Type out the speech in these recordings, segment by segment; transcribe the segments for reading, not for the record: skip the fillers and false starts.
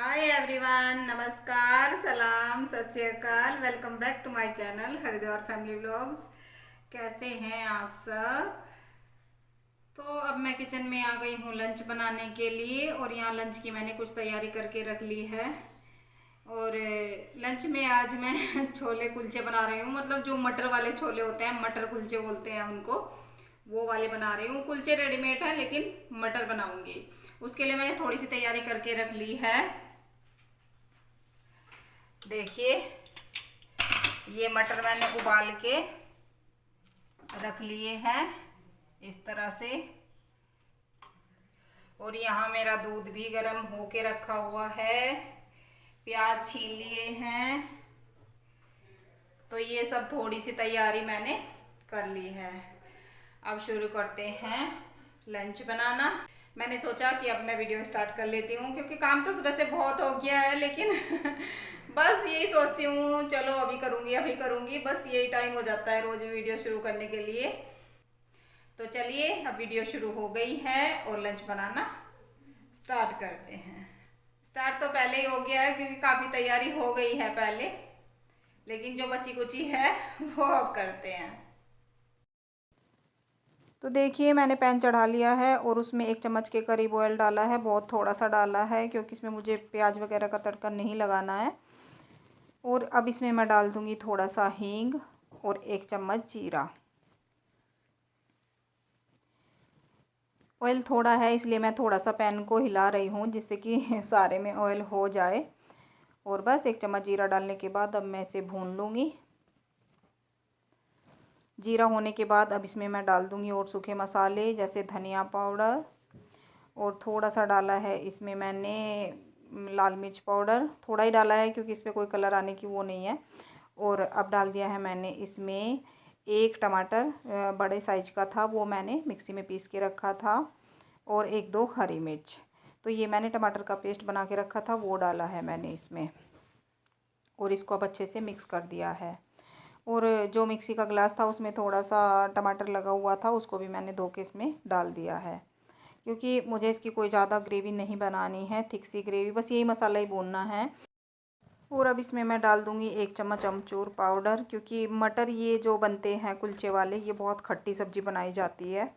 Hi everyone, नमस्कार, सलाम, सत श्री अकाल। Welcome back to my channel Haridwar family vlogs. कैसे हैं आप सब? तो अब मैं किचन में आ गई हूँ लंच बनाने के लिए, और यहाँ लंच की मैंने कुछ तैयारी करके रख ली है। और लंच में आज मैं छोले कुलचे बना रही हूँ, मतलब जो मटर वाले छोले होते हैं, मटर कुलचे बोलते हैं उनको, वो वाले बना रही हूँ। कुलचे रेडीमेड है लेकिन मटर बनाऊंगी। उसके लिए मैंने थोड़ी सी तैयारी करके रख ली है। देखिए, ये मटर मैंने उबाल के रख लिए हैं इस तरह से। और यहाँ मेरा दूध भी गर्म होके रखा हुआ है। प्याज छील लिए हैं। तो ये सब थोड़ी सी तैयारी मैंने कर ली है। अब शुरू करते हैं लंच बनाना। मैंने सोचा कि अब मैं वीडियो स्टार्ट कर लेती हूँ, क्योंकि काम तो सुबह से बहुत हो गया है, लेकिन बस यही सोचती हूँ चलो अभी करूँगी अभी करूँगी, बस यही टाइम हो जाता है रोज वीडियो शुरू करने के लिए। तो चलिए, अब वीडियो शुरू हो गई है और लंच बनाना स्टार्ट करते हैं। स्टार्ट तो पहले ही हो गया है, क्योंकि काफ़ी तैयारी हो गई है पहले, लेकिन जो बची कुची है वो अब करते हैं। तो देखिए, मैंने पैन चढ़ा लिया है और उसमें 1 चम्मच के करीब ऑयल डाला है। बहुत थोड़ा सा डाला है, क्योंकि इसमें मुझे प्याज वगैरह का तड़का नहीं लगाना है। और अब इसमें मैं डाल दूंगी थोड़ा सा हींग और 1 चम्मच जीरा। ऑयल थोड़ा है, इसलिए मैं थोड़ा सा पैन को हिला रही हूँ, जिससे कि सारे में ऑयल हो जाए। और बस 1 चम्मच जीरा डालने के बाद अब मैं इसे भून लूँगी। जीरा होने के बाद अब इसमें मैं डाल दूँगी और सूखे मसाले, जैसे धनिया पाउडर, और थोड़ा सा डाला है इसमें मैंने लाल मिर्च पाउडर। थोड़ा ही डाला है, क्योंकि इस पर कोई कलर आने की वो नहीं है। और अब डाल दिया है मैंने इसमें 1 टमाटर, बड़े साइज़ का था, वो मैंने मिक्सी में पीस के रखा था। और 1-2 हरी मिर्च। तो ये मैंने टमाटर का पेस्ट बना के रखा था, वो डाला है मैंने इसमें। और इसको अब अच्छे से मिक्स कर दिया है। और जो मिक्सी का ग्लास था उसमें थोड़ा सा टमाटर लगा हुआ था, उसको भी मैंने धो के इसमें डाल दिया है, क्योंकि मुझे इसकी कोई ज़्यादा ग्रेवी नहीं बनानी है, थिक सी ग्रेवी, बस यही मसाला ही भूनना है। और अब इसमें मैं डाल दूँगी 1 चम्मच अमचूर पाउडर, क्योंकि मटर ये जो बनते हैं कुलचे वाले, ये बहुत खट्टी सब्ज़ी बनाई जाती है।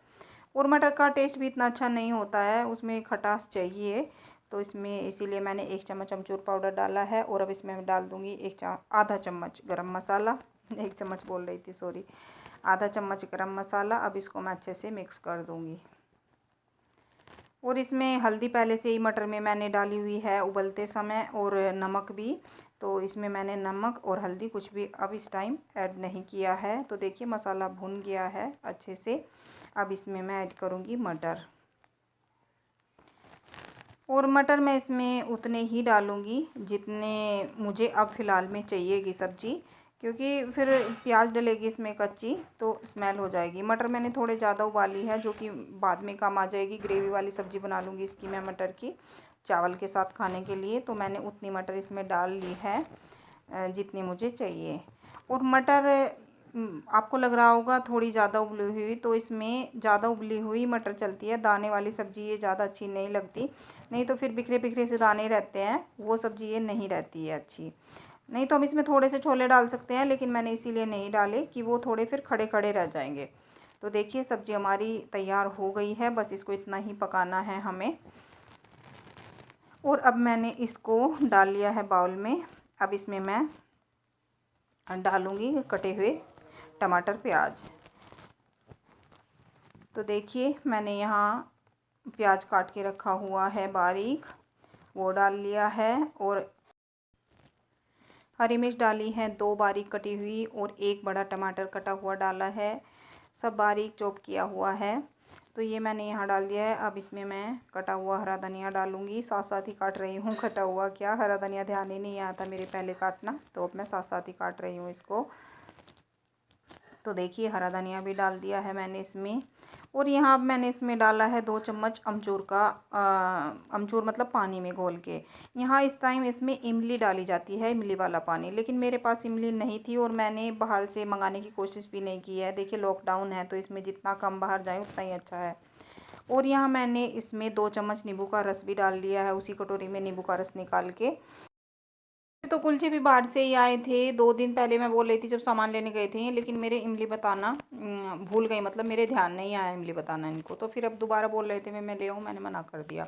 और मटर का टेस्ट भी इतना अच्छा नहीं होता है, उसमें खटास चाहिए। तो इसमें इसीलिए मैंने 1 चम्मच अमचूर पाउडर डाला है। और अब इसमें मैं डाल दूँगी आधा चम्मच गरम मसाला। 1 चम्मच बोल रही थी, सॉरी, आधा चम्मच गरम मसाला। अब इसको मैं अच्छे से मिक्स कर दूँगी। और इसमें हल्दी पहले से ही मटर में मैंने डाली हुई है उबलते समय, और नमक भी। तो इसमें मैंने नमक और हल्दी कुछ भी अब इस टाइम ऐड नहीं किया है। तो देखिए, मसाला भुन गया है अच्छे से। अब इसमें मैं ऐड करूँगी मटर। और मटर मैं इसमें उतने ही डालूँगी जितने मुझे अब फ़िलहाल में चाहिएगी सब्ज़ी, क्योंकि फिर प्याज डलेगी इसमें कच्ची तो स्मेल हो जाएगी। मटर मैंने थोड़े ज़्यादा उबाली है, जो कि बाद में काम आ जाएगी। ग्रेवी वाली सब्ज़ी बना लूँगी इसकी मैं, मटर की, चावल के साथ खाने के लिए। तो मैंने उतनी मटर इसमें डाल ली है जितनी मुझे चाहिए। और मटर आपको लग रहा होगा थोड़ी ज़्यादा उबली हुई, तो इसमें ज़्यादा उबली हुई मटर चलती है। दाने वाली सब्ज़ी ये ज़्यादा अच्छी नहीं लगती, नहीं तो फिर बिखरे बिखरे से दाने रहते हैं, वो सब्ज़ी ये नहीं रहती है अच्छी। नहीं तो हम इसमें थोड़े से छोले डाल सकते हैं, लेकिन मैंने इसीलिए नहीं डाले कि वो थोड़े फिर खड़े खड़े रह जाएंगे। तो देखिए, सब्ज़ी हमारी तैयार हो गई है, बस इसको इतना ही पकाना है हमें। और अब मैंने इसको डाल लिया है बाउल में। अब इसमें मैं डालूँगी कटे हुए टमाटर प्याज। तो देखिए, मैंने यहाँ प्याज काट के रखा हुआ है बारीक, वो डाल लिया है। और हरी मिर्च डाली है 2 बारीक कटी हुई, और 1 बड़ा टमाटर कटा हुआ डाला है, सब बारीक चॉप किया हुआ है। तो ये मैंने यहाँ डाल दिया है। अब इसमें मैं कटा हुआ हरा धनिया डालूँगी, साथ साथ ही काट रही हूँ। कटा हुआ क्या, हरा धनिया ध्यान ही नहीं आता मेरे पहले काटना, तो अब मैं साथ साथ ही काट रही हूँ इसको। तो देखिए, हरा धनिया भी डाल दिया है मैंने इसमें। और यहाँ अब मैंने इसमें डाला है 2 चम्मच अमचूर का, अमचूर मतलब पानी में घोल के। यहाँ इस टाइम इसमें इमली डाली जाती है, इमली वाला पानी, लेकिन मेरे पास इमली नहीं थी और मैंने बाहर से मंगाने की कोशिश भी नहीं की है। देखिए, लॉकडाउन है तो इसमें जितना कम बाहर जाए उतना ही अच्छा है। और यहाँ मैंने इसमें 2 चम्मच नींबू का रस भी डाल लिया है, उसी कटोरी में नींबू का रस निकाल के। तो कुलचे भी बाहर से ही आए थे। 2 दिन पहले मैं बोल रही थी जब सामान लेने गए थे, लेकिन मेरे इमली बताना भूल गई, मतलब मेरे ध्यान नहीं आया इमली बताना इनको। तो फिर अब दोबारा बोल रहे थे मैं ले आऊँ, मैंने मना कर दिया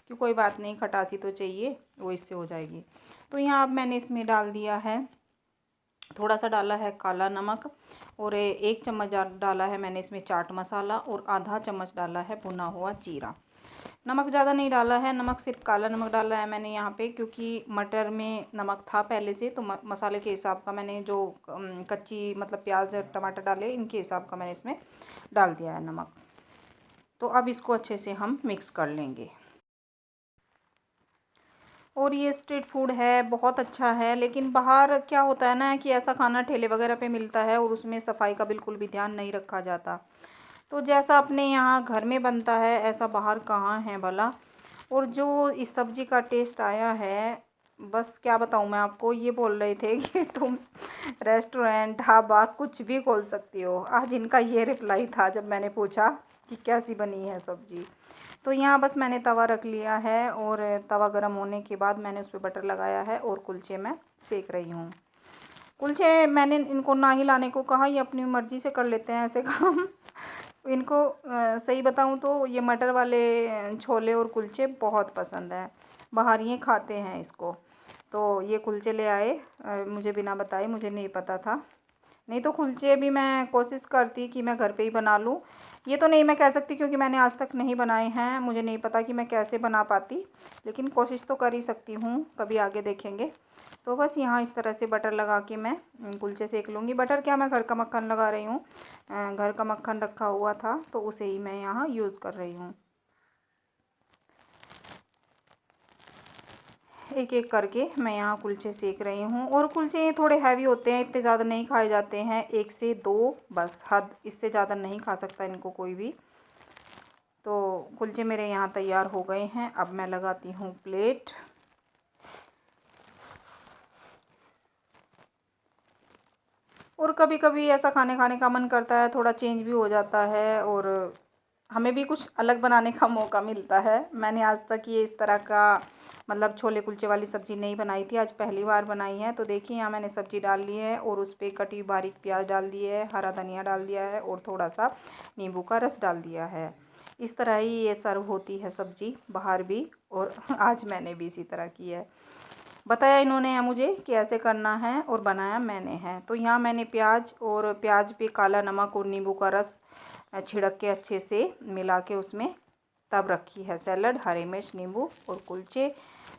कि कोई बात नहीं, खटासी तो चाहिए, वो इससे हो जाएगी। तो यहाँ अब मैंने इसमें डाल दिया है, थोड़ा सा डाला है काला नमक, और 1 चम्मच डाला है मैंने इसमें चाट मसाला, और आधा चम्मच डाला है भुना हुआ जीरा। नमक ज़्यादा नहीं डाला है, नमक सिर्फ काला नमक डाला है मैंने यहाँ पे, क्योंकि मटर में नमक था पहले से। तो मसाले के हिसाब का मैंने जो कच्ची मतलब प्याज और टमाटर डाले, इनके हिसाब का मैंने इसमें डाल दिया है नमक। तो अब इसको अच्छे से हम मिक्स कर लेंगे। और ये स्ट्रीट फूड है, बहुत अच्छा है, लेकिन बाहर क्या होता है ना कि ऐसा खाना ठेले वगैरह पे मिलता है और उसमें सफाई का बिल्कुल भी ध्यान नहीं रखा जाता। तो जैसा अपने यहाँ घर में बनता है ऐसा बाहर कहाँ है भला। और जो इस सब्ज़ी का टेस्ट आया है, बस क्या बताऊँ मैं आपको। ये बोल रहे थे कि तुम रेस्टोरेंट ढाबा कुछ भी खोल सकती हो। आज इनका ये रिप्लाई था जब मैंने पूछा कि कैसी बनी है सब्ज़ी। तो यहाँ बस मैंने तवा रख लिया है, और तवा गर्म होने के बाद मैंने उस पर बटर लगाया है, और कुलचे मैं सेक रही हूँ। कुलचे मैंने इनको ना ही लाने को कहा, ये अपनी मर्ज़ी से कर लेते हैं ऐसे काम। इनको सही बताऊँ तो ये मटर वाले छोले और कुलचे बहुत पसंद हैं, बाहर ये खाते हैं इसको। तो ये कुलचे ले आए मुझे बिना बताए, मुझे नहीं पता था। नहीं तो कुलचे भी मैं कोशिश करती कि मैं घर पे ही बना लूँ। ये तो नहीं मैं कह सकती, क्योंकि मैंने आज तक नहीं बनाए हैं, मुझे नहीं पता कि मैं कैसे बना पाती, लेकिन कोशिश तो कर ही सकती हूँ, कभी आगे देखेंगे। तो बस यहाँ इस तरह से बटर लगा के मैं कुलचे सेक लूँगी। बटर क्या, मैं घर का मक्खन लगा रही हूँ, घर का मक्खन रखा हुआ था तो उसे ही मैं यहाँ यूज़ कर रही हूँ। एक एक करके मैं यहाँ कुलचे सेक रही हूँ। और कुलचे थोड़े हैवी होते हैं, इतने ज़्यादा नहीं खाए जाते हैं, 1 से 2 बस हद, इससे ज़्यादा नहीं खा सकता इनको कोई भी। तो कुलचे मेरे यहाँ तैयार हो गए हैं, अब मैं लगाती हूँ प्लेट। और कभी कभी ऐसा खाने का मन करता है, थोड़ा चेंज भी हो जाता है, और हमें भी कुछ अलग बनाने का मौका मिलता है। मैंने आज तक ये इस तरह का मतलब छोले कुलचे वाली सब्ज़ी नहीं बनाई थी, आज पहली बार बनाई है। तो देखिए यहाँ मैंने सब्ज़ी डाल ली है, और उस पर कटी बारीक प्याज डाल दी है, हरा धनिया डाल दिया है, और थोड़ा सा नींबू का रस डाल दिया है। इस तरह ही ये सर्व होती है सब्ज़ी बाहर भी, और आज मैंने भी इसी तरह की है। बताया इन्होंने मुझे कि ऐसे करना है, और बनाया मैंने है। तो यहाँ मैंने प्याज पे काला नमक और नींबू का रस छिड़क के अच्छे से मिला के उसमें तब रखी है सैलड, हरी मिर्च, नींबू, और कुलचे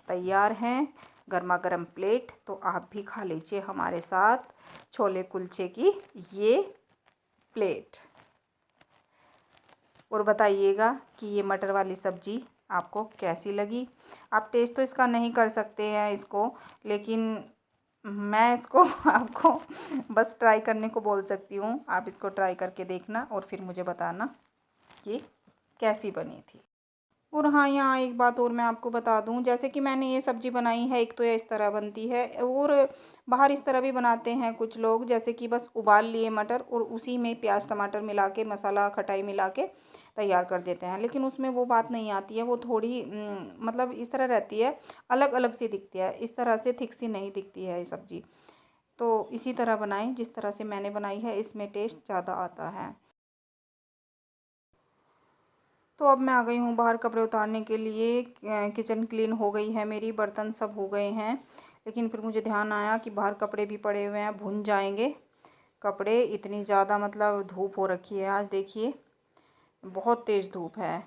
तैयार हैं। गर्मा गर्म प्लेट, तो आप भी खा लीजिए हमारे साथ छोले कुलचे की ये प्लेट, और बताइएगा कि ये मटर वाली सब्ज़ी आपको कैसी लगी। आप टेस्ट तो इसका नहीं कर सकते हैं इसको, लेकिन मैं इसको आपको बस ट्राई करने को बोल सकती हूँ। आप इसको ट्राई करके देखना और फिर मुझे बताना कि कैसी बनी थी। और हाँ, यहाँ एक बात और मैं आपको बता दूँ, जैसे कि मैंने ये सब्ज़ी बनाई है, एक तो ये इस तरह बनती है, और बाहर इस तरह भी बनाते हैं कुछ लोग, जैसे कि बस उबाल लिए मटर और उसी में प्याज टमाटर मिला के, मसाला खटाई मिला के तैयार कर देते हैं। लेकिन उसमें वो बात नहीं आती है, वो थोड़ी मतलब इस तरह रहती है, अलग अलग सी दिखती है, इस तरह से थिक सी नहीं दिखती है ये सब्ज़ी। तो इसी तरह बनाएं जिस तरह से मैंने बनाई है, इसमें टेस्ट ज़्यादा आता है। तो अब मैं आ गई हूँ बाहर कपड़े उतारने के लिए। किचन क्लीन हो गई है मेरी, बर्तन सब हो गए हैं, लेकिन फिर मुझे ध्यान आया कि बाहर कपड़े भी पड़े हुए हैं, भुन जाएंगे कपड़े। इतनी ज़्यादा मतलब धूप हो रखी है आज, देखिए बहुत तेज़ धूप है।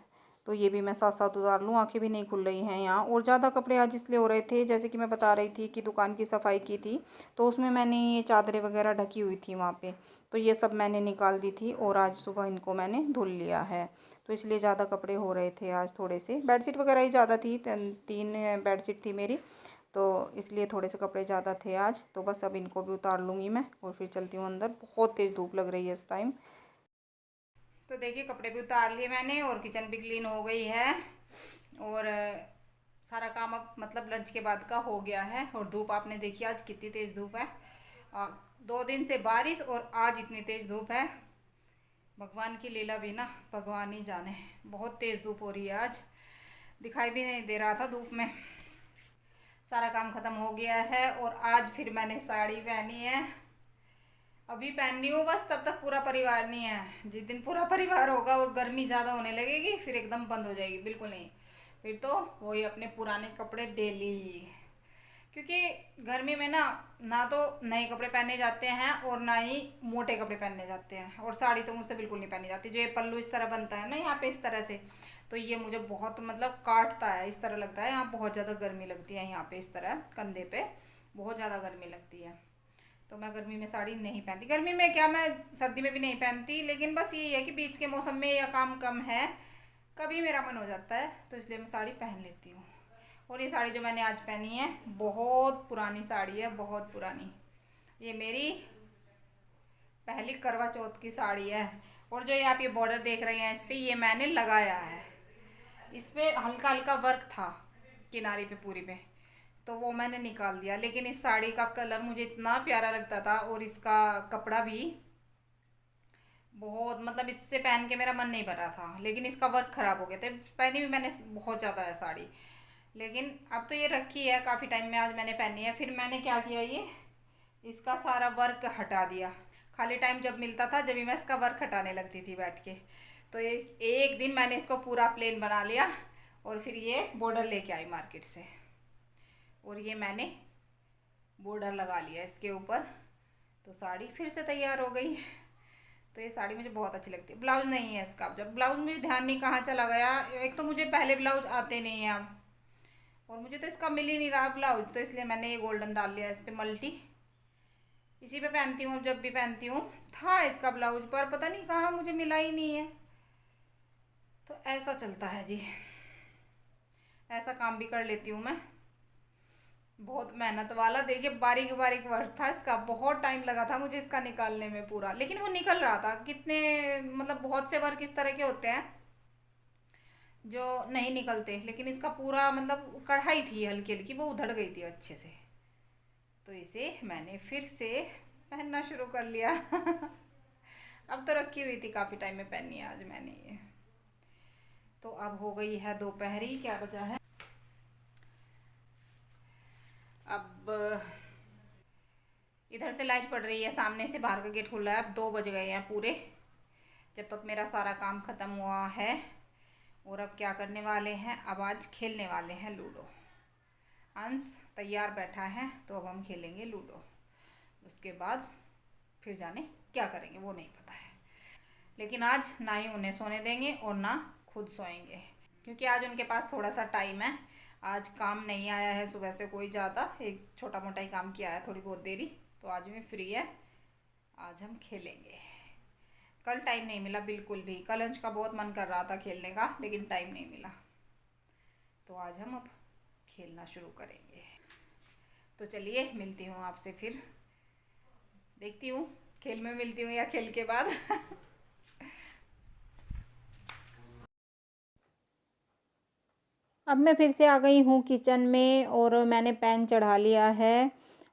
तो ये भी मैं साथ साथ उतार लूँ, आंखें भी नहीं खुल रही हैं यहाँ। और ज़्यादा कपड़े आज इसलिए हो रहे थे, जैसे कि मैं बता रही थी कि दुकान की सफाई की थी, तो उसमें मैंने ये चादरें वगैरह ढकी हुई थी वहाँ पे, तो ये सब मैंने निकाल दी थी, और आज सुबह इनको मैंने धुल लिया है। तो इसलिए ज़्यादा कपड़े हो रहे थे आज थोड़े से। बेडशीट वगैरह ही ज़्यादा थी, 3 बेडशीट थी मेरी, तो इसलिए थोड़े से कपड़े ज़्यादा थे आज। तो बस अब इनको भी उतार लूँगी मैं, और फिर चलती हूँ अंदर। बहुत तेज़ धूप लग रही है इस टाइम। तो देखिए कपड़े भी उतार लिए मैंने, और किचन भी क्लीन हो गई है, और सारा काम अब मतलब लंच के बाद का हो गया है। और धूप आपने देखी आज कितनी तेज़ धूप है, 2 दिन से बारिश और आज इतनी तेज़ धूप है। भगवान की लीला भी ना भगवान ही जाने। बहुत तेज़ धूप हो रही है आज, दिखाई भी नहीं दे रहा था धूप में। सारा काम ख़त्म हो गया है और आज फिर मैंने साड़ी पहनी है। अभी पहन रही हूँ बस, तब तक पूरा परिवार नहीं है। जिस दिन पूरा परिवार होगा और गर्मी ज़्यादा होने लगेगी फिर एकदम बंद हो जाएगी, बिल्कुल नहीं। फिर तो वही अपने पुराने कपड़े डेली, क्योंकि गर्मी में ना ना तो नए कपड़े पहने जाते हैं और ना ही मोटे कपड़े पहने जाते हैं। और साड़ी तो मुझसे बिल्कुल नहीं पहनी जाती। जो ये पल्लू इस तरह बनता है ना यहाँ पे इस तरह से, तो ये मुझे बहुत मतलब काटता है। इस तरह लगता है यहाँ बहुत ज़्यादा गर्मी लगती है, यहाँ पे इस तरह कंधे पे बहुत ज़्यादा गर्मी लगती है। तो मैं गर्मी में साड़ी नहीं पहनती। गर्मी में क्या, मैं सर्दी में भी नहीं पहनती, लेकिन बस यही है कि बीच के मौसम में या काम कम है कभी मेरा मन हो जाता है तो इसलिए मैं साड़ी पहन लेती हूँ। और ये साड़ी जो मैंने आज पहनी है बहुत पुरानी साड़ी है, बहुत पुरानी। ये मेरी पहली करवा चौथ की साड़ी है। और जो ये आप ये बॉर्डर देख रहे हैं इस पर, ये मैंने लगाया है। इस पर हल्का हल्का वर्क था किनारे पे पूरी पे, तो वो मैंने निकाल दिया। लेकिन इस साड़ी का कलर मुझे इतना प्यारा लगता था और इसका कपड़ा भी बहुत, मतलब इससे पहन के मेरा मन नहीं भरा था। लेकिन इसका वर्क ख़राब हो गया था। पहनी भी मैंने बहुत ज़्यादा है साड़ी, लेकिन अब तो ये रखी है काफ़ी टाइम में, आज मैंने पहनी है। फिर मैंने क्या किया, ये इसका सारा वर्क हटा दिया। खाली टाइम जब मिलता था जब भी मैं इसका वर्क हटाने लगती थी बैठ के। तो एक दिन मैंने इसको पूरा प्लेन बना लिया और फिर ये बॉर्डर लेके आई मार्केट से, और ये मैंने बॉर्डर लगा लिया इसके ऊपर। तो साड़ी फिर से तैयार हो गई। तो ये साड़ी मुझे बहुत अच्छी लगती है। ब्लाउज नहीं है इसका, जब ब्लाउज मुझे ध्यान नहीं कहाँ चला गया। एक तो मुझे पहले ब्लाउज आते नहीं हैं अब, और मुझे तो इसका मिल ही नहीं रहा ब्लाउज, तो इसलिए मैंने ये गोल्डन डाल लिया इस पर मल्टी। इसी पे पहनती हूँ जब भी पहनती हूँ। था इसका ब्लाउज पर पता नहीं कहाँ, मुझे मिला ही नहीं है। तो ऐसा चलता है जी, ऐसा काम भी कर लेती हूँ मैं। बहुत मेहनत वाला, देखिए बारीक बारीक वर्क था इसका। बहुत टाइम लगा था मुझे इसका निकालने में पूरा, लेकिन वो निकल रहा था। कितने मतलब बहुत से वर्क इस तरह के होते हैं जो नहीं निकलते, लेकिन इसका पूरा मतलब कढ़ाई थी हल्की हल्की, वो उधड़ गई थी अच्छे से। तो इसे मैंने फिर से पहनना शुरू कर लिया। अब तो रखी हुई थी काफ़ी टाइम में पहनी है आज मैंने ये। तो अब हो गई है दोपहरी, क्या बचा है अब। इधर से लाइट पड़ रही है, सामने से बाहर का गेट खुला है। अब 2 बज गए हैं पूरे। जब तक मेरा सारा काम ख़त्म हुआ है। और अब क्या करने वाले हैं, अब आज खेलने वाले हैं लूडो। अंश तैयार बैठा है तो अब हम खेलेंगे लूडो। उसके बाद फिर जाने क्या करेंगे वो नहीं पता है। लेकिन आज ना ही उन्हें सोने देंगे और ना खुद सोएंगे, क्योंकि आज उनके पास थोड़ा सा टाइम है। आज काम नहीं आया है सुबह से कोई ज़्यादा, एक छोटा मोटा ही काम किया है, थोड़ी बहुत देरी। तो आज भी फ्री है, आज हम खेलेंगे। कल टाइम नहीं मिला बिल्कुल भी। कल अंश का बहुत मन कर रहा था खेलने का, लेकिन टाइम नहीं मिला। तो आज हम अब खेलना शुरू करेंगे। तो चलिए मिलती हूँ आपसे फिर, देखती हूँ खेल में मिलती हूँ या खेल के बाद। अब मैं फिर से आ गई हूँ किचन में और मैंने पैन चढ़ा लिया है।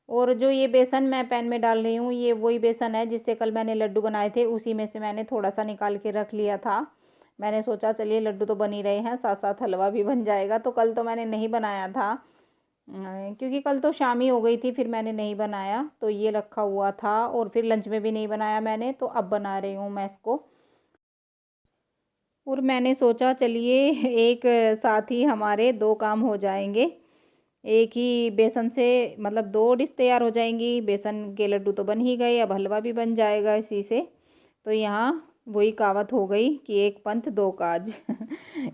और जो ये बेसन मैं पैन में डाल रही हूँ, ये वही बेसन है जिससे कल मैंने लड्डू बनाए थे। उसी में से मैंने थोड़ा सा निकाल के रख लिया था। मैंने सोचा चलिए लड्डू तो बन ही रहे हैं, साथ साथ हलवा भी बन जाएगा। तो कल तो मैंने नहीं बनाया था, क्योंकि कल तो शाम ही हो गई थी, फिर मैंने नहीं बनाया। तो ये रखा हुआ था और फिर लंच में भी नहीं बनाया मैंने, तो अब बना रही हूँ मैं इसको। और मैंने सोचा चलिए एक साथ ही हमारे 2 काम हो जाएंगे। एक ही बेसन से मतलब 2 डिश तैयार हो जाएंगी। बेसन के लड्डू तो बन ही गए, अब हलवा भी बन जाएगा इसी से। तो यहाँ वही कहावत हो गई कि एक पंथ दो काज।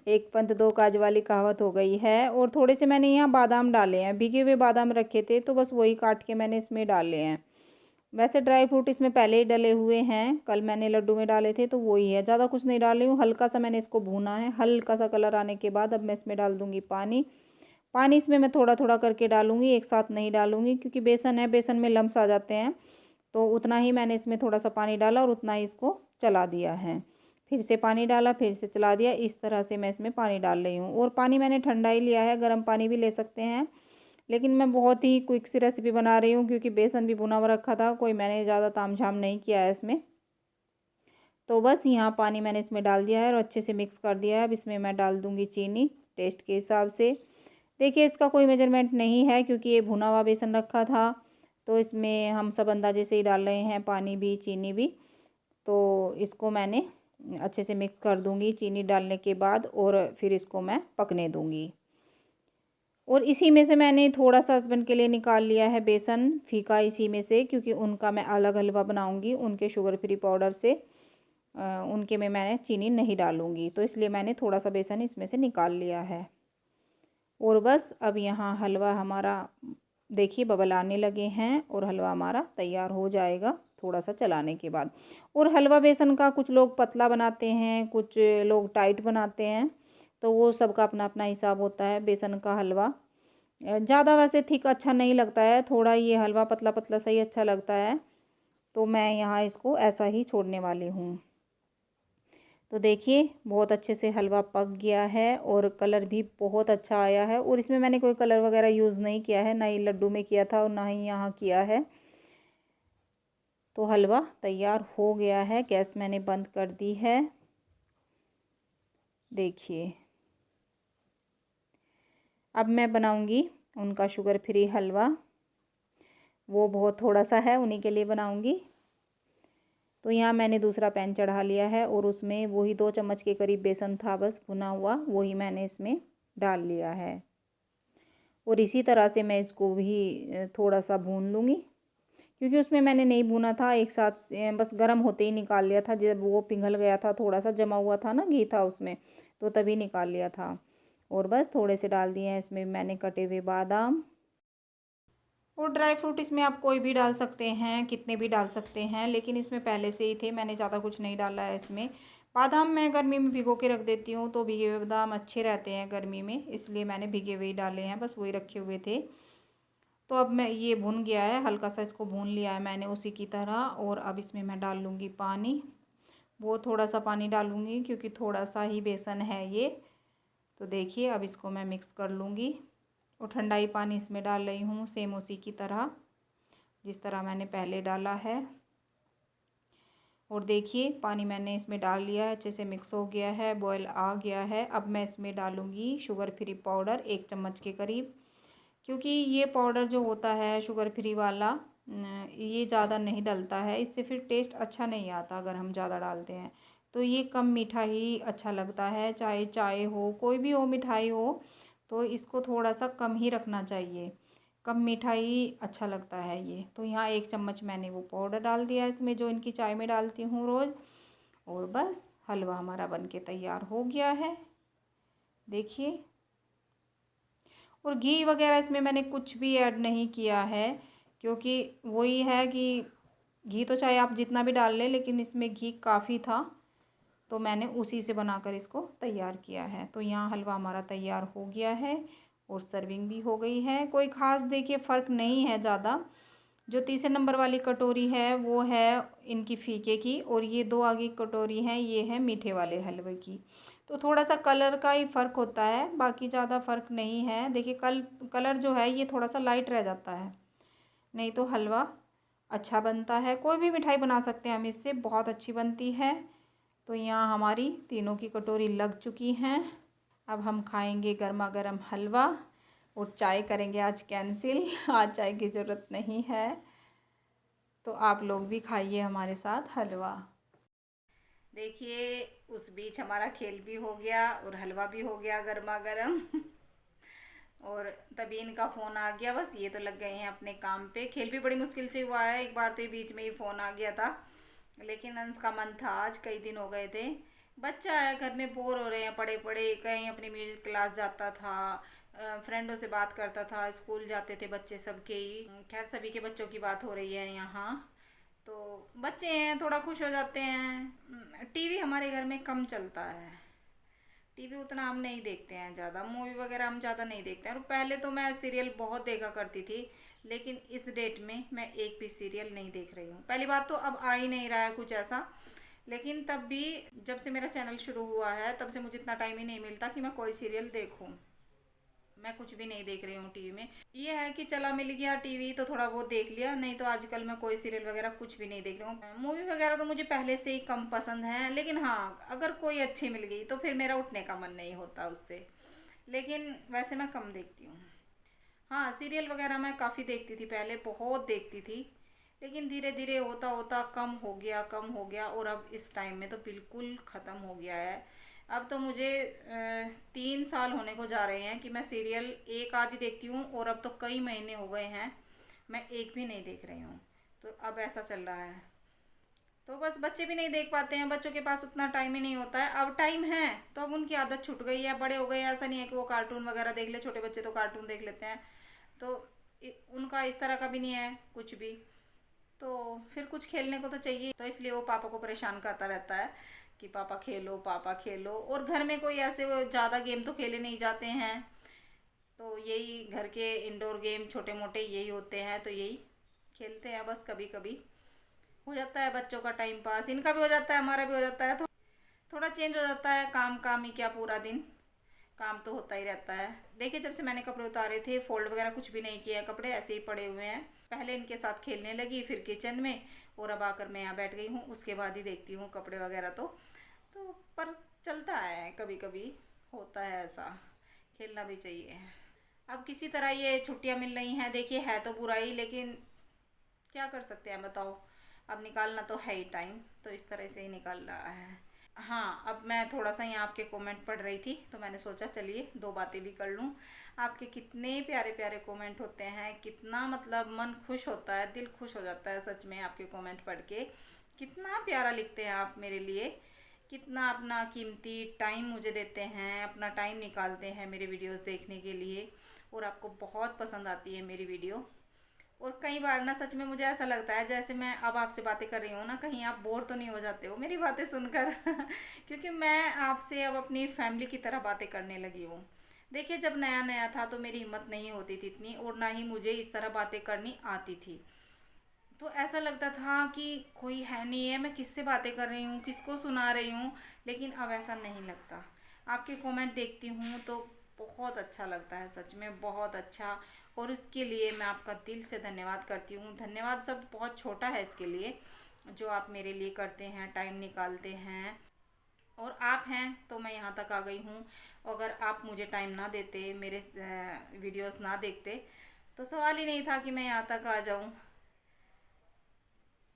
एक पंथ दो काज वाली कहावत हो गई है। और थोड़े से मैंने यहाँ बादाम डाले हैं, भीगे हुए बादाम रखे थे, तो बस वही काट के मैंने इसमें डाले हैं। वैसे ड्राई फ्रूट इसमें पहले ही डले हुए हैं, कल मैंने लड्डू में डाले थे, तो वही है। ज़्यादा कुछ नहीं डाल रही हूँ, हल्का सा मैंने इसको भूना है। हल्का सा कलर आने के बाद अब मैं इसमें डाल दूँगी पानी। पानी इसमें मैं थोड़ा थोड़ा करके डालूँगी, एक साथ नहीं डालूँगी, क्योंकि बेसन है, बेसन में लम्स आ जाते हैं। तो उतना ही मैंने इसमें थोड़ा सा पानी डाला और उतना ही इसको चला दिया है। फिर से पानी डाला, फिर से चला दिया। इस तरह से मैं इसमें पानी डाल रही हूँ। और पानी मैंने ठंडा ही लिया है, गर्म पानी भी ले सकते हैं। लेकिन मैं बहुत ही क्विक सी रेसिपी बना रही हूँ, क्योंकि बेसन भी भुना हुआ रखा था, कोई मैंने ज़्यादा तामझाम नहीं किया है इसमें। तो बस यहाँ पानी मैंने इसमें डाल दिया है और अच्छे से मिक्स कर दिया है। अब इसमें मैं डाल दूँगी चीनी टेस्ट के हिसाब से। देखिए इसका कोई मेजरमेंट नहीं है क्योंकि ये भुना हुआ बेसन रखा था, तो इसमें हम सब अंदाजे से ही डाल रहे हैं, पानी भी चीनी भी। तो इसको मैंने अच्छे से मिक्स कर दूँगी चीनी डालने के बाद, और फिर इसको मैं पकने दूँगी। और इसी में से मैंने थोड़ा सा हस्बैंड के लिए निकाल लिया है बेसन फीका इसी में से, क्योंकि उनका मैं अलग हलवा बनाऊंगी उनके शुगर फ्री पाउडर से। उनके में मैंने चीनी नहीं डालूंगी, तो इसलिए मैंने थोड़ा सा बेसन इसमें से निकाल लिया है। और बस अब यहाँ हलवा हमारा देखिए बबल आने लगे हैं और हलवा हमारा तैयार हो जाएगा थोड़ा सा चलाने के बाद। और हलवा बेसन का कुछ लोग पतला बनाते हैं, कुछ लोग टाइट बनाते हैं, तो वो सबका अपना अपना हिसाब होता है। बेसन का हलवा ज़्यादा वैसे थिक अच्छा नहीं लगता है, थोड़ा ये हलवा पतला पतला सही अच्छा लगता है, तो मैं यहाँ इसको ऐसा ही छोड़ने वाली हूँ। तो देखिए बहुत अच्छे से हलवा पक गया है और कलर भी बहुत अच्छा आया है। और इसमें मैंने कोई कलर वगैरह यूज़ नहीं किया है, ना ही लड्डू में किया था और ना ही यहाँ किया है। तो हलवा तैयार हो गया है, गैस मैंने बंद कर दी है। देखिए अब मैं बनाऊंगी उनका शुगर फ्री हलवा, वो बहुत थोड़ा सा है, उन्हीं के लिए बनाऊंगी। तो यहाँ मैंने दूसरा पैन चढ़ा लिया है और उसमें वही 2 चम्मच के करीब बेसन था बस भुना हुआ, वही मैंने इसमें डाल लिया है। और इसी तरह से मैं इसको भी थोड़ा सा भून लूँगी, क्योंकि उसमें मैंने नहीं भुना था, एक साथ बस गर्म होते ही निकाल लिया था। जब वो पिघल गया था, थोड़ा सा जमा हुआ था ना घी था उसमें, तो तभी निकाल लिया था। और बस थोड़े से डाल दिए हैं इसमें मैंने कटे हुए बादाम। और ड्राई फ्रूट इसमें आप कोई भी डाल सकते हैं, कितने भी डाल सकते हैं, लेकिन इसमें पहले से ही थे, मैंने ज़्यादा कुछ नहीं डाला है इसमें। बादाम मैं गर्मी में भिगो के रख देती हूँ, तो भिगे हुए बादाम अच्छे रहते हैं गर्मी में, इसलिए मैंने भिगे हुए ही डाले हैं, बस वही रखे हुए थे। तो अब मैं ये भुन गया है, हल्का सा इसको भून लिया है मैंने उसी की तरह। और अब इसमें मैं डाल लूँगी पानी, वो थोड़ा सा पानी डालूँगी क्योंकि थोड़ा सा ही बेसन है ये। तो देखिए अब इसको मैं मिक्स कर लूँगी और ठंडा ही पानी इसमें डाल रही हूँ, सेम उसी की तरह जिस तरह मैंने पहले डाला है। और देखिए पानी मैंने इसमें डाल लिया है, अच्छे से मिक्स हो गया है, बॉयल आ गया है। अब मैं इसमें डालूँगी शुगर फ्री पाउडर 1 चम्मच के करीब, क्योंकि ये पाउडर जो होता है शुगर फ्री वाला ये ज़्यादा नहीं डलता है, इससे फिर टेस्ट अच्छा नहीं आता अगर हम ज़्यादा डालते हैं। तो ये कम मीठा ही अच्छा लगता है, चाहे चाय हो कोई भी हो मिठाई हो, तो इसको थोड़ा सा कम ही रखना चाहिए, कम मीठा ही अच्छा लगता है ये। तो यहाँ 1 चम्मच मैंने वो पाउडर डाल दिया इसमें, जो इनकी चाय में डालती हूँ रोज़। और बस हलवा हमारा बनके तैयार हो गया है, देखिए। और घी वगैरह इसमें मैंने कुछ भी ऐड नहीं किया है, क्योंकि वही है कि घी तो चाहे आप जितना भी डाल लें, लेकिन इसमें घी काफ़ी था, तो मैंने उसी से बनाकर इसको तैयार किया है। तो यहाँ हलवा हमारा तैयार हो गया है और सर्विंग भी हो गई है। कोई ख़ास देखिए फ़र्क नहीं है ज़्यादा। जो तीसरे नंबर वाली कटोरी है वो है इनकी फीके की, और ये 2 आगे कटोरी हैं ये है मीठे वाले हलवे की। तो थोड़ा सा कलर का ही फ़र्क होता है, बाकी ज़्यादा फ़र्क नहीं है। देखिए कलर जो है ये थोड़ा सा लाइट रह जाता है, नहीं तो हलवा अच्छा बनता है। कोई भी मिठाई बना सकते हैं हम इससे, बहुत अच्छी बनती है। तो यहाँ हमारी तीनों की कटोरी लग चुकी हैं। अब हम खाएंगे गर्मा गर्म हलवा, और चाय करेंगे आज कैंसिल, आज चाय की ज़रूरत नहीं है। तो आप लोग भी खाइए हमारे साथ हलवा। देखिए उस बीच हमारा खेल भी हो गया और हलवा भी हो गया गर्मा गर्म। और तभी इनका फ़ोन आ गया, बस ये तो लग गए हैं अपने काम पे। खेल भी बड़ी मुश्किल से हुआ है, एक बार तो ये बीच में ही फ़ोन आ गया था, लेकिन अंश का मन था, आज कई दिन हो गए थे। बच्चा है घर में, बोर हो रहे हैं पढ़े पढ़े, कहीं अपनी म्यूज़िक क्लास जाता था, फ्रेंडों से बात करता था, स्कूल जाते थे बच्चे सबके ही, खैर सभी के बच्चों की बात हो रही है यहाँ। तो बच्चे हैं थोड़ा खुश हो जाते हैं। टीवी हमारे घर में कम चलता है, टीवी उतना हम नहीं देखते हैं ज़्यादा, मूवी वगैरह हम ज़्यादा नहीं देखते हैं। और पहले तो मैं सीरियल बहुत देखा करती थी, लेकिन इस डेट में मैं एक भी सीरियल नहीं देख रही हूँ। पहली बात तो अब आ ही नहीं रहा है कुछ ऐसा, लेकिन तब भी जब से मेरा चैनल शुरू हुआ है तब से मुझे इतना टाइम ही नहीं मिलता कि मैं कोई सीरियल देखूँ। मैं कुछ भी नहीं देख रही हूँ टीवी में। ये है कि चला मिल गया टीवी तो थोड़ा बहुत देख लिया, नहीं तो आजकल मैं कोई सीरियल वगैरह कुछ भी नहीं देख रही हूँ। मूवी वगैरह तो मुझे पहले से ही कम पसंद है, लेकिन हाँ अगर कोई अच्छी मिल गई तो फिर मेरा उठने का मन नहीं होता उससे, लेकिन वैसे मैं कम देखती हूँ। हाँ सीरियल वगैरह मैं काफ़ी देखती थी पहले, बहुत देखती थी, लेकिन धीरे धीरे होता होता कम हो गया और अब इस टाइम में तो बिल्कुल ख़त्म हो गया है। अब तो मुझे 3 साल होने को जा रहे हैं कि मैं सीरियल एक आधी देखती हूँ, और अब तो कई महीने हो गए हैं मैं एक भी नहीं देख रही हूँ। तो अब ऐसा चल रहा है, तो बस बच्चे भी नहीं देख पाते हैं, बच्चों के पास उतना टाइम ही नहीं होता है। अब टाइम है तो अब उनकी आदत छूट गई है, बड़े हो गए हैं, ऐसा नहीं है कि वो कार्टून वगैरह देख ले, छोटे बच्चे तो कार्टून देख लेते हैं, तो उनका इस तरह का भी नहीं है कुछ भी, तो फिर कुछ खेलने को तो चाहिए, तो इसलिए वो पापा को परेशान करता रहता है कि पापा खेलो, और घर में कोई ऐसे ज़्यादा गेम तो खेले नहीं जाते हैं, तो यही घर के इंडोर गेम छोटे मोटे यही होते हैं, तो यही खेलते हैं बस। कभी कभी हो जाता है बच्चों का टाइम पास, इनका भी हो जाता है हमारा भी हो जाता है, तो थोड़ा चेंज हो जाता है। काम काम ही क्या, पूरा दिन काम तो होता ही रहता है। देखिए जब से मैंने कपड़े उतारे थे, फोल्ड वगैरह कुछ भी नहीं किया है, कपड़े ऐसे ही पड़े हुए हैं। पहले इनके साथ खेलने लगी, फिर किचन में, और अब आकर मैं यहाँ बैठ गई हूँ, उसके बाद ही देखती हूँ कपड़े वगैरह। तो पर चलता है, कभी कभी होता है ऐसा, खेलना भी चाहिए। अब किसी तरह ये छुट्टियाँ मिल रही हैं, देखिए है तो बुरा ही, लेकिन क्या कर सकते हैं बताओ, अब निकालना तो है ही टाइम, तो इस तरह से ही निकल रहा है। हाँ अब मैं थोड़ा सा यहाँ आपके कमेंट पढ़ रही थी, तो मैंने सोचा चलिए 2 बातें भी कर लूँ। आपके कितने प्यारे प्यारे कमेंट होते हैं, कितना मतलब मन खुश होता है, दिल खुश हो जाता है सच में आपके कमेंट पढ़ के। कितना प्यारा लिखते हैं आप मेरे लिए, कितना अपना कीमती टाइम मुझे देते हैं, अपना टाइम निकालते हैं मेरे वीडियोस देखने के लिए, और आपको बहुत पसंद आती है मेरी वीडियो। और कई बार ना सच में मुझे ऐसा लगता है जैसे मैं अब आपसे बातें कर रही हूँ ना, कहीं आप बोर तो नहीं हो जाते हो मेरी बातें सुनकर क्योंकि मैं आपसे अब अपनी फैमिली की तरह बातें करने लगी हूँ। देखिए जब नया नया था तो मेरी हिम्मत नहीं होती थी इतनी, और ना ही मुझे इस तरह बातें करनी आती थी, तो ऐसा लगता था कि कोई है नहीं है, मैं किससे बातें कर रही हूँ, किसको सुना रही हूँ, लेकिन अब ऐसा नहीं लगता। आपके कमेंट देखती हूँ तो बहुत अच्छा लगता है, सच में बहुत अच्छा, और उसके लिए मैं आपका दिल से धन्यवाद करती हूँ। धन्यवाद शब्द बहुत छोटा है इसके लिए, जो आप मेरे लिए करते हैं, टाइम निकालते हैं, और आप हैं तो मैं यहाँ तक आ गई हूँ। अगर आप मुझे टाइम ना देते, मेरे वीडियोस ना देखते, तो सवाल ही नहीं था कि मैं यहाँ तक आ जाऊँ।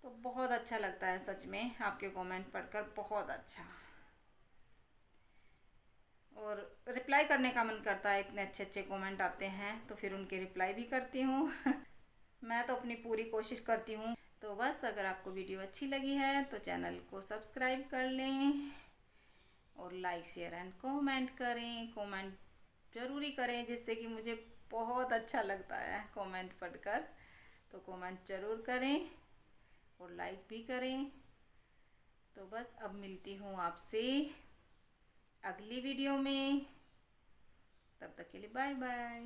तो बहुत अच्छा लगता है सच में आपके कमेंट पढ़कर, बहुत अच्छा, और रिप्लाई करने का मन करता है, इतने अच्छे अच्छे कमेंट आते हैं तो फिर उनके रिप्लाई भी करती हूँ मैं तो अपनी पूरी कोशिश करती हूँ। तो बस अगर आपको वीडियो अच्छी लगी है तो चैनल को सब्सक्राइब कर लें, और लाइक शेयर एंड कमेंट करें, कमेंट ज़रूरी करें, जिससे कि मुझे बहुत अच्छा लगता है कमेंट पढ़कर। तो कमेंट ज़रूर करें और लाइक भी करें। तो बस अब मिलती हूँ आपसे अगली वीडियो में, तब तक के लिए बाय बाय।